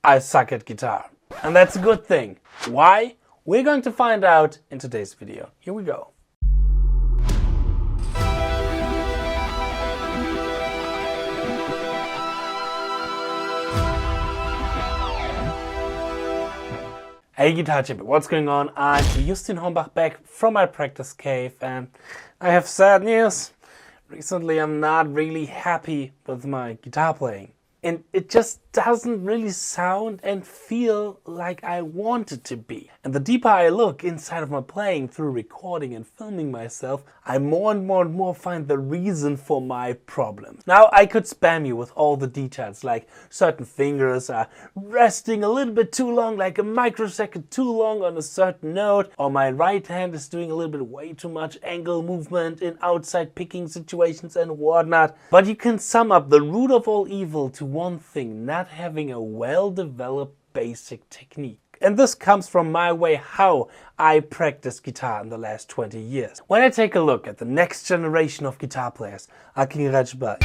I suck at guitar. And that's a good thing. Why? We're going to find out in today's video. Here we go. Hey Guitar Champion, what's going on? I'm Justin Hornbach back from my practice cave, and I have sad news. Recently I'm not really happy with my guitar playing. And it just doesn't really sound and feel like I want it to be. And the deeper I look inside of my playing through recording and filming myself, I more and more find the reason for my problem. Now I could spam you with all the details, like certain fingers are resting a little bit too long, like a microsecond too long on a certain note, or my right hand is doing a little bit way too much angle movement in outside picking situations and whatnot. But you can sum up the root of all evil to one thing: not having a well-developed basic technique. And this comes from my way how I practice guitar in the last 20 years. When I take a look at the next generation of guitar players, aqui em Rajba,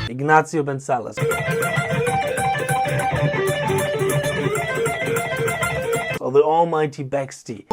Ignacio Bensalas, or the almighty Baxty,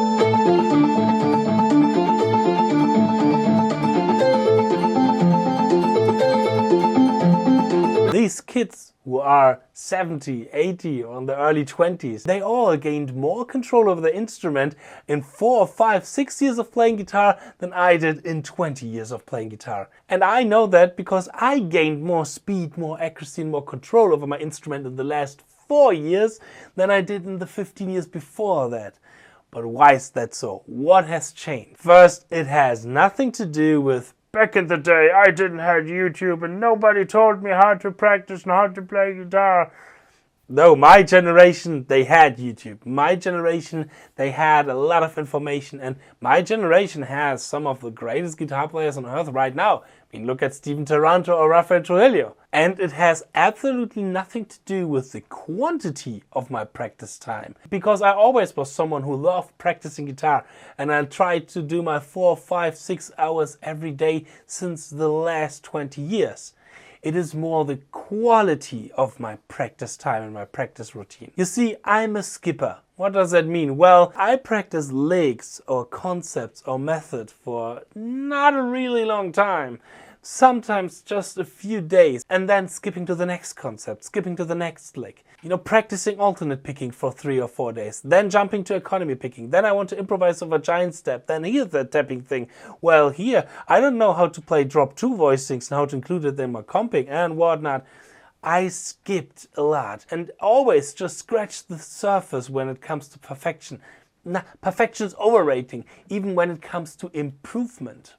these kids who are 70, 80 or in their early 20s, they all gained more control over the instrument in 4, 5, 6 years of playing guitar than I did in 20 years of playing guitar. And I know that because I gained more speed, more accuracy and more control over my instrument in the last 4 years than I did in the 15 years before that. But why is that so? What has changed? First, it has nothing to do with back in the day, I didn't have YouTube and nobody told me how to practice and how to play guitar. No, my generation, they had YouTube. My generation, they had a lot of information, and my generation has some of the greatest guitar players on earth right now. I mean, look at Steven Taranto or Rafael Trujillo. And it has absolutely nothing to do with the quantity of my practice time. Because I always was someone who loved practicing guitar, and I tried to do my 4, 5, 6 hours every day since the last 20 years. It is more the quality of my practice time and my practice routine. You see, I'm a skipper. What does that mean? Well, I practice licks or concepts or method for not a really long time. Sometimes just a few days, and then skipping to the next concept, skipping to the next lick. You know, practicing alternate picking for 3 or 4 days, then jumping to economy picking. Then I want to improvise over giant step. Then here's that tapping thing. Well, here, I don't know how to play drop 2 voicings and how to include it in my comping and whatnot. I skipped a lot and always just scratched the surface when it comes to perfection. Nah, perfection's overrating, even when it comes to improvement.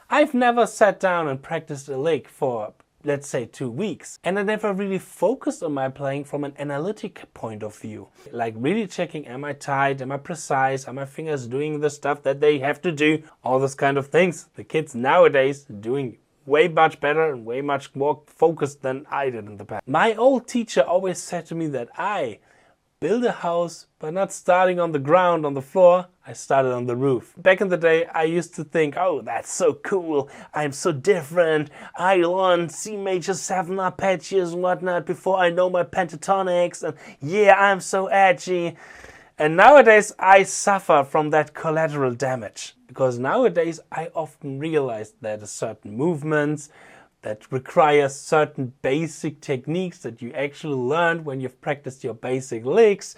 I've never sat down and practiced a lick for, let's say, 2 weeks. And I never really focused on my playing from an analytic point of view. Like really checking, am I tight, am I precise, are my fingers doing the stuff that they have to do? All those kind of things. The kids nowadays are doing way much better and way much more focused than I did in the past. My old teacher always said to me that I build a house by not starting on the ground, on the floor, I started on the roof. Back in the day, I used to think, oh, that's so cool, I'm so different, I learn C major 7 arpeggios and whatnot before I know my pentatonics, and yeah, I'm so edgy. And nowadays, I suffer from that collateral damage. Because nowadays, I often realize that certain movements that require certain basic techniques that you actually learned when you've practiced your basic licks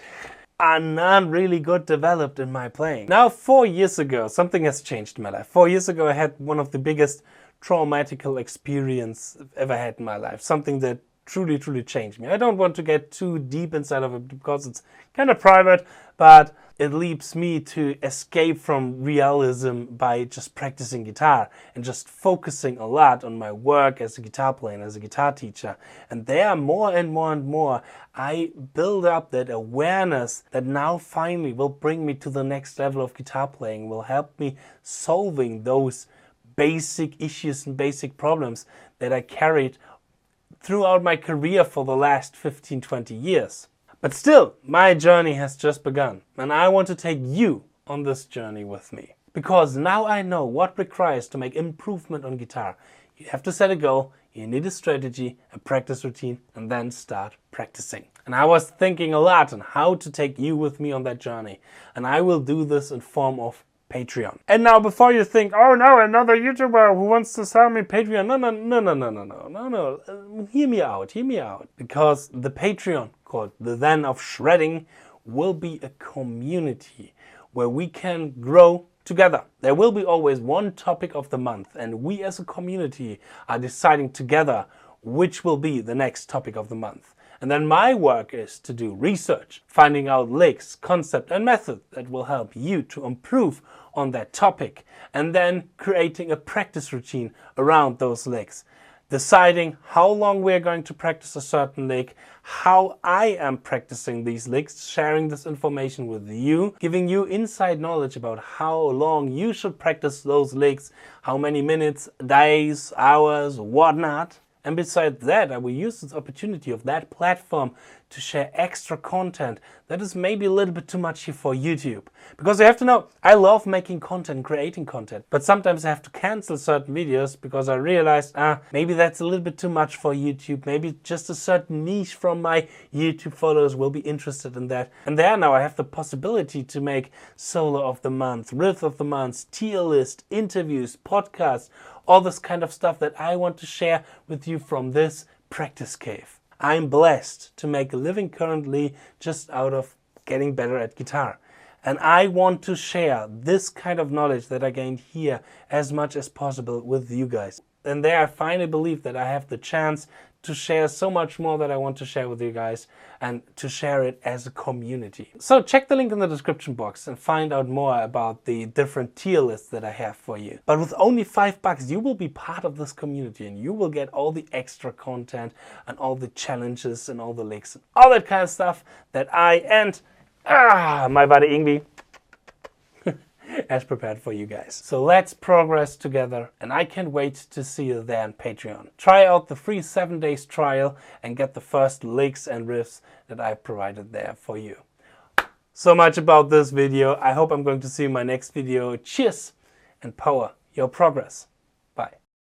are not really good developed in my playing. Now, 4 years ago, something has changed in my life. 4 years ago, I had one of the biggest traumatical experience I've ever had in my life. Something that truly changed me. I don't want to get too deep inside of it because it's kind of private, but it leads me to escape from realism by just practicing guitar and just focusing a lot on my work as a guitar player and as a guitar teacher. And there more and more I build up that awareness that now finally will bring me to the next level of guitar playing, will help me solving those basic issues and basic problems that I carried throughout my career for the last 15-20 years. But still, my journey has just begun, and I want to take you on this journey with me. Because now I know what requires to make improvement on guitar. You have to set a goal, you need a strategy, a practice routine, and then start practicing. And I was thinking a lot on how to take you with me on that journey. And I will do this in form of Patreon. And now before you think, oh no, another YouTuber who wants to sell me Patreon. No. Hear me out. Because the Patreon, called the ZEN of Shredding, will be a community where we can grow together. There will be always one topic of the month, and we as a community are deciding together which will be the next topic of the month. And then my work is to do research, finding out leaks, concept and method that will help you to improve on that topic, and then creating a practice routine around those leaks. Deciding how long we're going to practice a certain lick, how I am practicing these licks, sharing this information with you, giving you inside knowledge about how long you should practice those licks, how many minutes, days, hours, whatnot. And besides that, I will use this opportunity of that platform to share extra content that is maybe a little bit too much here for YouTube. Because you have to know, I love making content, creating content, but sometimes I have to cancel certain videos because I realized, maybe that's a little bit too much for YouTube. Maybe just a certain niche from my YouTube followers will be interested in that. And there now I have the possibility to make solo of the month, riff of the month, tier list, interviews, podcasts, all this kind of stuff that I want to share with you from this practice cave. I'm blessed to make a living currently just out of getting better at guitar. And I want to share this kind of knowledge that I gained here as much as possible with you guys. And there I finally believe that I have the chance to share so much more that I want to share with you guys, and to share it as a community. So check the link in the description box and find out more about the different tier lists that I have for you. But with only $5, you will be part of this community and you will get all the extra content and all the challenges and all the links and all that kind of stuff that I and my buddy Ingvi has prepared for you guys. So let's progress together, and I can't wait to see you there on Patreon. Try out the free 7 days trial and get the first licks and riffs that I provided there for you. So much about this video. I hope I'm going to see you in my next video. Cheers and power your progress.